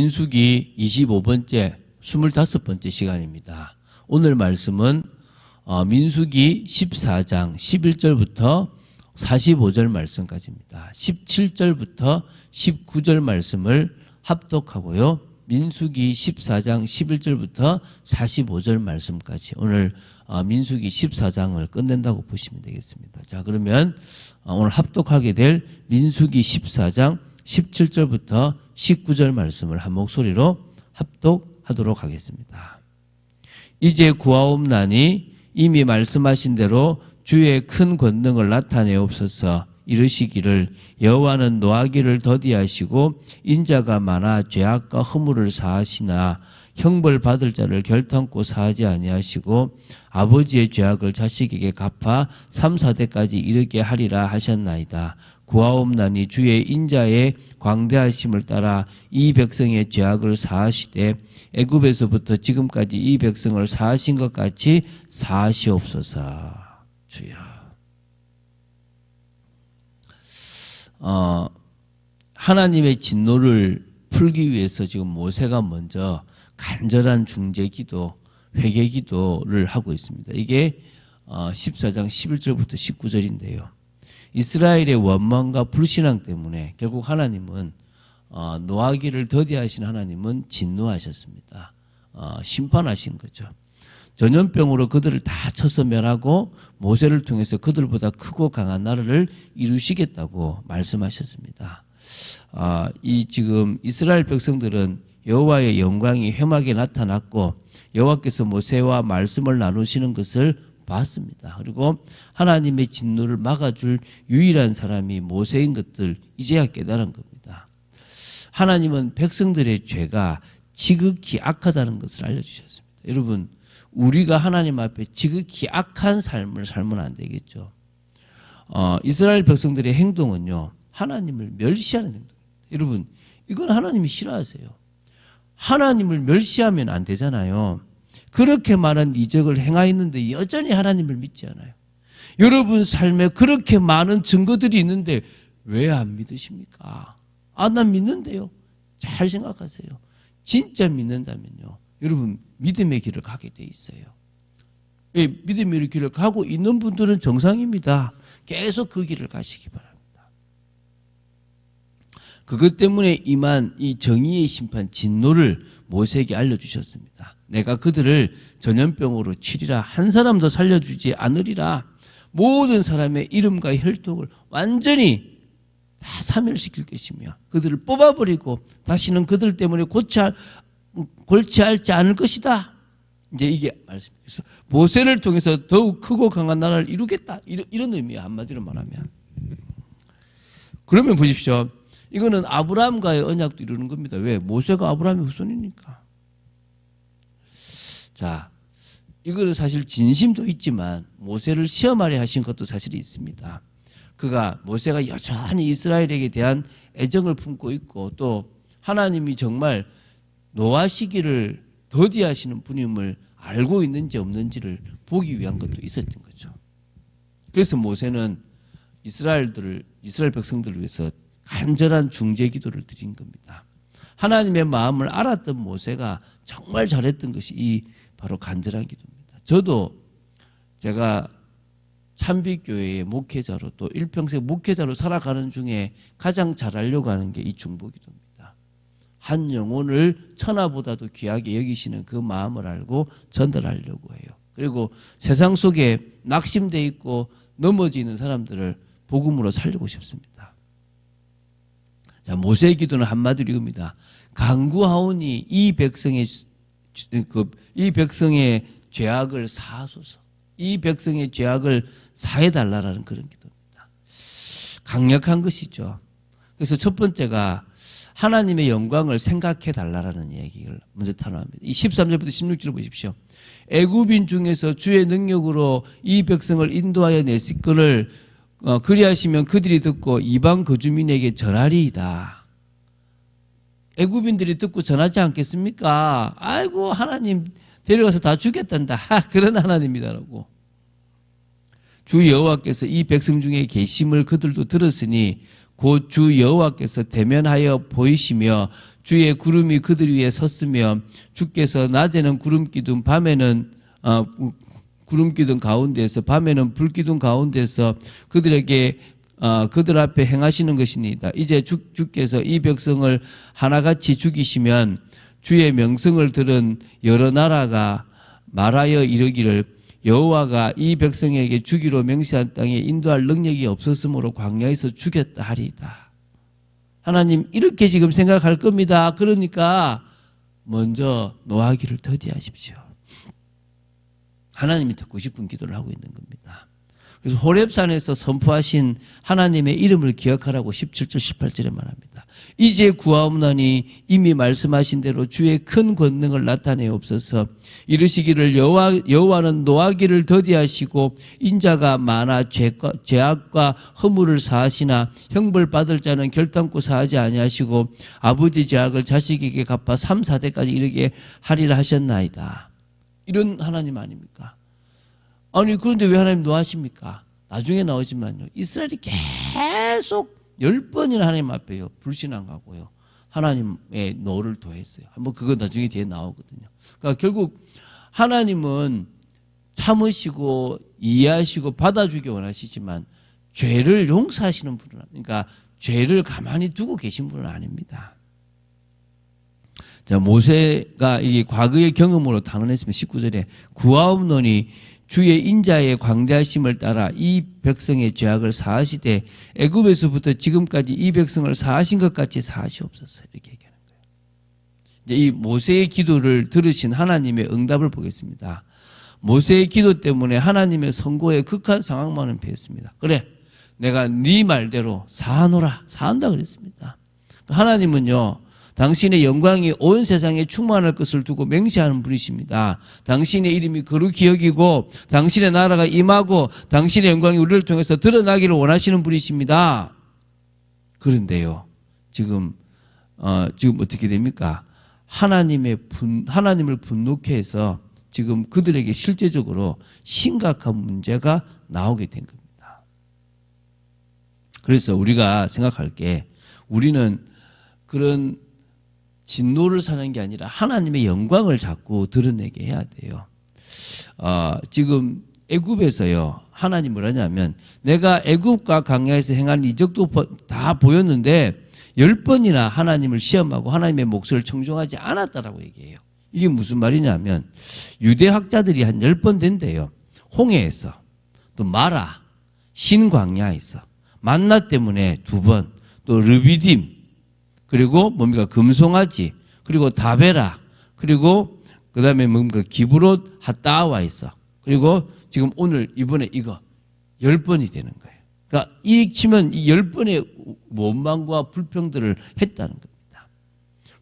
민수기 25번째, 25번째 시간입니다. 오늘 말씀은 민수기 14장 11절부터 45절 말씀까지입니다. 17절부터 19절 말씀을 합독하고요. 민수기 14장 11절부터 45절 말씀까지 오늘 민수기 14장을 끝낸다고 보시면 되겠습니다. 자, 그러면 오늘 합독하게 될 민수기 14장 17절부터 19절 말씀을 한 목소리로 합독하도록 하겠습니다. 이제 구하옵나니 이미 말씀하신 대로 주의 큰 권능을 나타내옵소서. 이르시기를 여호와는 노하기를 더디하시고 인자가 많아 죄악과 허물을 사하시나 형벌 받을 자를 결탄코 사하지 아니하시고 아버지의 죄악을 자식에게 갚아 3, 4대까지 이르게 하리라 하셨나이다. 구하옵나니 주의 인자의 광대하심을 따라 이 백성의 죄악을 사하시되 애굽에서부터 지금까지 이 백성을 사하신 것 같이 사하시옵소서. 주여. 하나님의 진노를 풀기 위해서 지금 모세가 먼저 간절한 중재기도, 회개기도를 하고 있습니다. 이게 14장 11절부터 19절인데요. 이스라엘의 원망과 불신앙 때문에 결국 하나님은 노하기를 더디하신 하나님은 진노하셨습니다. 심판하신 거죠. 전염병으로 그들을 다 쳐서 멸하고 모세를 통해서 그들보다 크고 강한 나라를 이루시겠다고 말씀하셨습니다. 이 지금 이스라엘 백성들은 여호와의 영광이 회막에 나타났고 여호와께서 모세와 말씀을 나누시는 것을 봤습니다. 그리고 하나님의 진노를 막아줄 유일한 사람이 모세인 것들 이제야 깨달은 겁니다. 하나님은 백성들의 죄가 지극히 악하다는 것을 알려주셨습니다. 여러분, 우리가 하나님 앞에 지극히 악한 삶을 살면 안 되겠죠. 이스라엘 백성들의 행동은요, 하나님을 멸시하는 행동입니다. 여러분, 이건 하나님이 싫어하세요. 하나님을 멸시하면 안 되잖아요. 그렇게 많은 이적을 행하였는데 여전히 하나님을 믿지 않아요. 여러분 삶에 그렇게 많은 증거들이 있는데 왜 안 믿으십니까? 난 믿는데요. 잘 생각하세요. 진짜 믿는다면요, 여러분 믿음의 길을 가게 돼 있어요. 믿음의 길을 가고 있는 분들은 정상입니다. 계속 그 길을 가시기 바랍니다. 그것 때문에 임한 이 정의의 심판 진노를 모세에게 알려주셨습니다. 내가 그들을 전염병으로 치리라. 한 사람도 살려주지 않으리라. 모든 사람의 이름과 혈통을 완전히 다 사멸시킬 것이며 그들을 뽑아버리고 다시는 그들 때문에 골치 앓지 않을 것이다. 이제 이게 말씀이죠. 모세를 통해서 더욱 크고 강한 나라를 이루겠다. 이런 의미야, 한마디로 말하면. 그러면 보십시오. 이거는 아브라함과의 언약도 이루는 겁니다. 왜? 모세가 아브라함의 후손이니까. 자, 이거는 사실 진심도 있지만 모세를 시험하려 하신 것도 사실이 있습니다. 모세가 여전히 이스라엘에게 대한 애정을 품고 있고 또 하나님이 정말 노하시기를 더디하시는 분임을 알고 있는지 없는지를 보기 위한 것도 있었던 거죠. 그래서 모세는 이스라엘 백성들을 위해서 간절한 중재 기도를 드린 겁니다. 하나님의 마음을 알았던 모세가 정말 잘했던 것이 바로 간절한 기도입니다. 저도 제가 참빛교회의 목회자로 또 일평생 목회자로 살아가는 중에 가장 잘하려고 하는 게 이 중보기도입니다. 한 영혼을 천하보다도 귀하게 여기시는 그 마음을 알고 전달하려고 해요. 그리고 세상 속에 낙심되어 있고 넘어지는 사람들을 복음으로 살리고 싶습니다. 자, 모세의 기도는 한마디로 이겁니다. 간구하오니 이 백성의 죄악을 사하소서. 이 백성의 죄악을 사해달라는 그런 기도입니다. 강력한 것이죠. 그래서 첫 번째가 하나님의 영광을 생각해달라는 얘기를 먼저 탄원합니다. 이 13절부터 16절을 보십시오. 애굽인 중에서 주의 능력으로 이 백성을 인도하여 내시거늘 그리하시면 그들이 듣고 이방 거주민에게 전하리이다. 애굽인들이 듣고 전하지 않겠습니까? 아이고 하나님 데려가서 다 죽였단다. 그런 하나님이다라고. 주 여호와께서 이 백성 중에 계심을 그들도 들었으니 곧 주 여호와께서 대면하여 보이시며 주의 구름이 그들 위에 섰으며 주께서 낮에는 구름 기둥 밤에는 구름 기둥 가운데서 밤에는 불 기둥 가운데서 그들에게 그들 앞에 행하시는 것이니이다. 이제 주께서 이 백성을 하나같이 죽이시면 주의 명성을 들은 여러 나라가 말하여 이르기를 여호와가 이 백성에게 주기로 맹세한 땅에 인도할 능력이 없었으므로 광야에서 죽였다 하리이다. 하나님 이렇게 지금 생각할 겁니다. 그러니까 먼저 노하기를 더디하십시오. 하나님이 듣고 싶은 기도를 하고 있는 겁니다. 그래서 호렙산에서 선포하신 하나님의 이름을 기억하라고 17절 18절에 말합니다. 이제 구하옵나니 이미 말씀하신 대로 주의 큰 권능을 나타내옵소서. 이르시기를 여호와는 노하기를 더디하시고 인자가 많아 죄악과 허물을 사하시나 형벌받을 자는 결단코 사하지 아니하시고 아버지 죄악을 자식에게 갚아 3, 4대까지 이르게 하리라 하셨나이다. 이런 하나님 아닙니까? 아니 그런데 왜 하나님 노하십니까? 나중에 나오지만요. 이스라엘이 계속 10번이나 하나님 앞에요. 불신앙하고요. 하나님의 노를 도했어요. 한번 그거 나중에 뒤에 나오거든요. 그러니까 결국 하나님은 참으시고 이해하시고 받아주기 원하시지만 죄를 용서하시는 분은 그러니까 죄를 가만히 두고 계신 분은 아닙니다. 자, 모세가 이 과거의 경험으로 단언했으면 19절에 구하옵노니 주의 인자의 광대하심을 따라 이 백성의 죄악을 사하시되 애굽에서부터 지금까지 이 백성을 사하신 것 같이 사하시옵소서. 이렇게 얘기하는 거예요. 이제 이 모세의 기도를 들으신 하나님의 응답을 보겠습니다. 모세의 기도 때문에 하나님의 선고의 극한 상황만은 피했습니다. 그래, 내가 네 말대로 사하노라. 사한다 그랬습니다. 하나님은요, 당신의 영광이 온 세상에 충만할 것을 두고 맹세하는 분이십니다. 당신의 이름이 거룩히 여기고 당신의 나라가 임하고 당신의 영광이 우리를 통해서 드러나기를 원하시는 분이십니다. 그런데요, 지금 어떻게 됩니까? 하나님을 분노케 해서 지금 그들에게 실제적으로 심각한 문제가 나오게 된 겁니다. 그래서 우리가 생각할 게 우리는 그런 진노를 사는 게 아니라 하나님의 영광을 자꾸 드러내게 해야 돼요. 지금 애굽에서요, 하나님 뭐라냐면 내가 애굽과 광야에서 행한 이적도 다 보였는데 10번이나 하나님을 시험하고 하나님의 목소리를 청종하지 않았다라고 얘기해요. 이게 무슨 말이냐면 유대 학자들이 한 10번 된대요. 홍해에서, 또 마라, 신광야에서, 만나 때문에 2번, 또 르비딤, 그리고 뭡니까? 금송아지, 그리고 다베라, 그리고 그 다음에 뭡니까? 기브롯 핫다와에서, 그리고 지금 오늘 이번에 이거 10번이 되는 거예요. 그러니까 이 치면 이 10번의 원망과 불평들을 했다는 겁니다.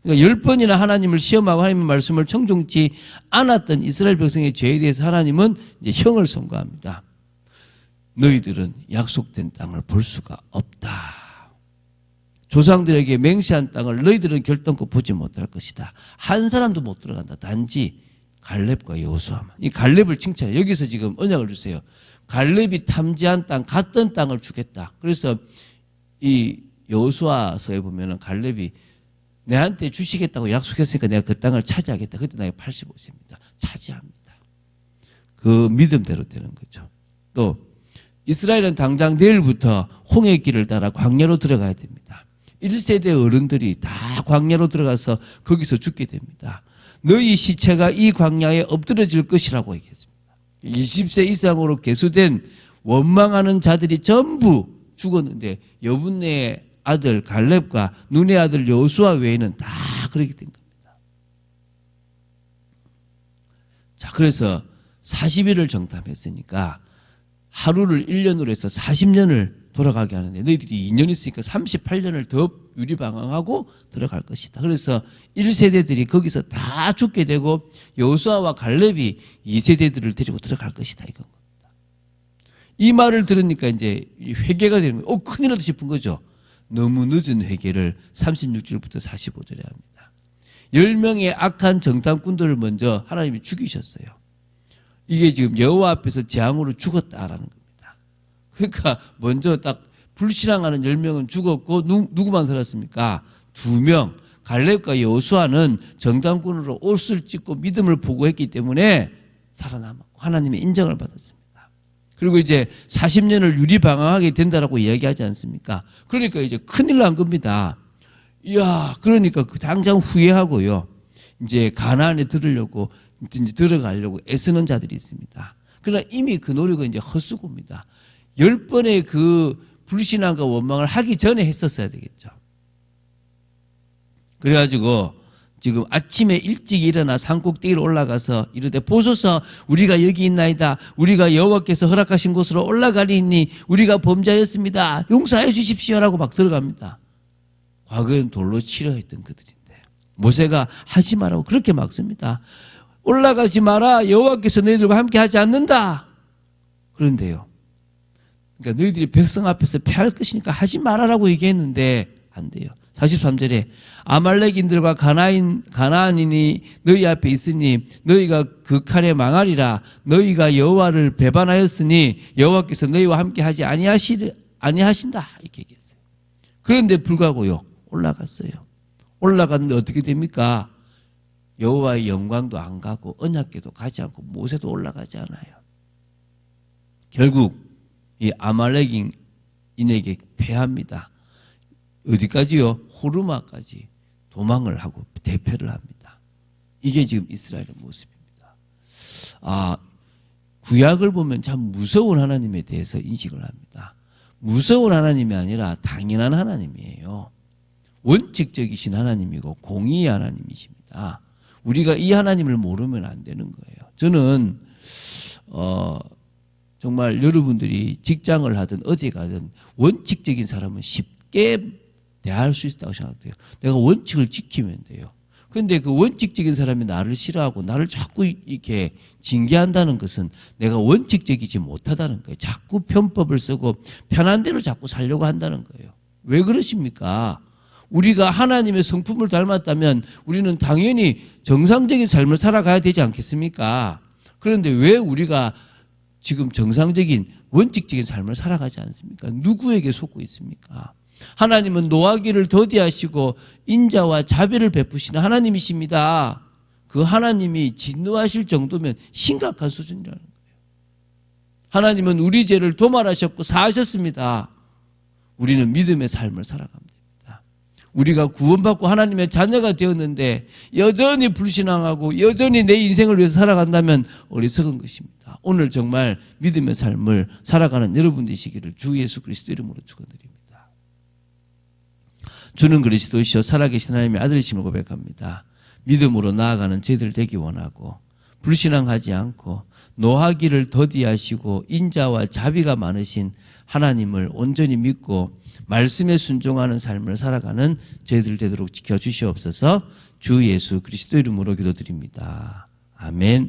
그러니까 10번이나 하나님을 시험하고 하나님의 말씀을 청종치 않았던 이스라엘 백성의 죄에 대해서 하나님은 이제 형을 선고합니다. 너희들은 약속된 땅을 볼 수가 없다. 조상들에게 맹세한 땅을 너희들은 결단코 보지 못할 것이다. 한 사람도 못 들어간다. 단지 갈렙과 여호수아만. 이 갈렙을 칭찬해요. 여기서 지금 언약을 주세요. 갈렙이 탐지한 땅, 갔던 땅을 주겠다. 그래서 이 여호수아서에 보면은 갈렙이 내한테 주시겠다고 약속했으니까 내가 그 땅을 차지하겠다. 그때 나이가 85세입니다. 차지합니다. 그 믿음대로 되는 거죠. 또 이스라엘은 당장 내일부터 홍해길을 따라 광야로 들어가야 됩니다. 1세대 어른들이 다 광야로 들어가서 거기서 죽게 됩니다. 너희 시체가 이 광야에 엎드려질 것이라고 얘기했습니다. 20세 이상으로 계수된 원망하는 자들이 전부 죽었는데 여분네의 아들 갈렙과 눈의 아들 여호수아 외에는 다 그렇게 된 겁니다. 자, 그래서 40일을 정탐했으니까 하루를 1년으로 해서 40년을 돌아가게 하는데 너희들이 2년 있으니까 38년을 더 유리방황하고 들어갈 것이다. 그래서 1세대들이 거기서 다 죽게 되고 여호수아와 갈렙이 2세대들을 데리고 들어갈 것이다. 이건 겁니다. 이 말을 들으니까 이제 회개가 되는 거예요. 큰일 났다 싶은 거죠. 너무 늦은 회개를 36절부터 45절에 합니다. 10명의 악한 정탐꾼들을 먼저 하나님이 죽이셨어요. 이게 지금 여호와 앞에서 재앙으로 죽었다라는 겁니다. 그러니까 먼저 딱 불신앙하는 10명은 죽었고 누구만 살았습니까? 2명. 갈렙과 여호수아는 정탐꾼으로 옷을 찢고 믿음을 보고했기 때문에 살아남았고 하나님의 인정을 받았습니다. 그리고 이제 40년을 유리방황하게 된다라고 이야기하지 않습니까? 그러니까 이제 큰일 난 겁니다. 이야, 그러니까 당장 후회하고요. 이제 가나안에 들으려고 이제 들어가려고 애쓰는 자들이 있습니다. 그러나 이미 그 노력은 이제 헛수고입니다. 10번의 그 불신앙과 원망을 하기 전에 했었어야 되겠죠. 그래가지고 지금 아침에 일찍 일어나 산꼭대기로 올라가서 이르되 보소서 우리가 여기 있나이다. 우리가 여호와께서 허락하신 곳으로 올라가리니 우리가 범죄하였습니다. 용서해 주십시오라고 막 들어갑니다. 과거엔 돌로 치려 했던 그들인데 모세가 하지 말라고 그렇게 막습니다. 올라가지 마라. 여호와께서 너희들과 함께 하지 않는다. 그런데요. 그러니까 너희들이 백성 앞에서 패할 것이니까 하지 말아라고 얘기했는데 안 돼요. 43절에 아말렉인들과 가나안인이 너희 앞에 있으니 너희가 그 칼에 망하리라. 너희가 여호와를 배반하였으니 여호와께서 너희와 함께 하지 아니하신다. 이렇게 얘기했어요. 그런데 불구하고요. 올라갔어요. 올라갔는데 어떻게 됩니까? 여호와의 영광도 안 가고 언약궤도 가지 않고 모세도 올라가지 않아요. 결국 이 아말렉인에게 패합니다. 어디까지요? 호르마까지 도망을 하고 대패를 합니다. 이게 지금 이스라엘의 모습입니다. 구약을 보면 참 무서운 하나님에 대해서 인식을 합니다. 무서운 하나님이 아니라 당연한 하나님이에요. 원칙적이신 하나님이고 공의의 하나님이십니다. 우리가 이 하나님을 모르면 안 되는 거예요. 저는 정말 여러분들이 직장을 하든 어디 가든 원칙적인 사람은 쉽게 대할 수 있다고 생각돼요. 내가 원칙을 지키면 돼요. 그런데 그 원칙적인 사람이 나를 싫어하고 나를 자꾸 이렇게 징계한다는 것은 내가 원칙적이지 못하다는 거예요. 자꾸 편법을 쓰고 편한 대로 자꾸 살려고 한다는 거예요. 왜 그러십니까? 우리가 하나님의 성품을 닮았다면 우리는 당연히 정상적인 삶을 살아가야 되지 않겠습니까? 그런데 왜 우리가 지금 정상적인 원칙적인 삶을 살아가지 않습니까? 누구에게 속고 있습니까? 하나님은 노하기를 더디하시고 인자와 자비를 베푸시는 하나님이십니다. 그 하나님이 진노하실 정도면 심각한 수준이라는 거예요. 하나님은 우리 죄를 도말하셨고 사하셨습니다. 우리는 믿음의 삶을 살아갑니다. 우리가 구원받고 하나님의 자녀가 되었는데 여전히 불신앙하고 여전히 내 인생을 위해서 살아간다면 어리석은 것입니다. 오늘 정말 믿음의 삶을 살아가는 여러분 되시기를 주 예수 그리스도 이름으로 축원드립니다. 주는 그리스도시요 살아계신 하나님의 아들이심을 고백합니다. 믿음으로 나아가는 저희들 되기 원하고 불신앙하지 않고 노하기를 더디하시고 인자와 자비가 많으신 하나님을 온전히 믿고 말씀에 순종하는 삶을 살아가는 저희들 되도록 지켜주시옵소서. 주 예수 그리스도 이름으로 기도드립니다. 아멘.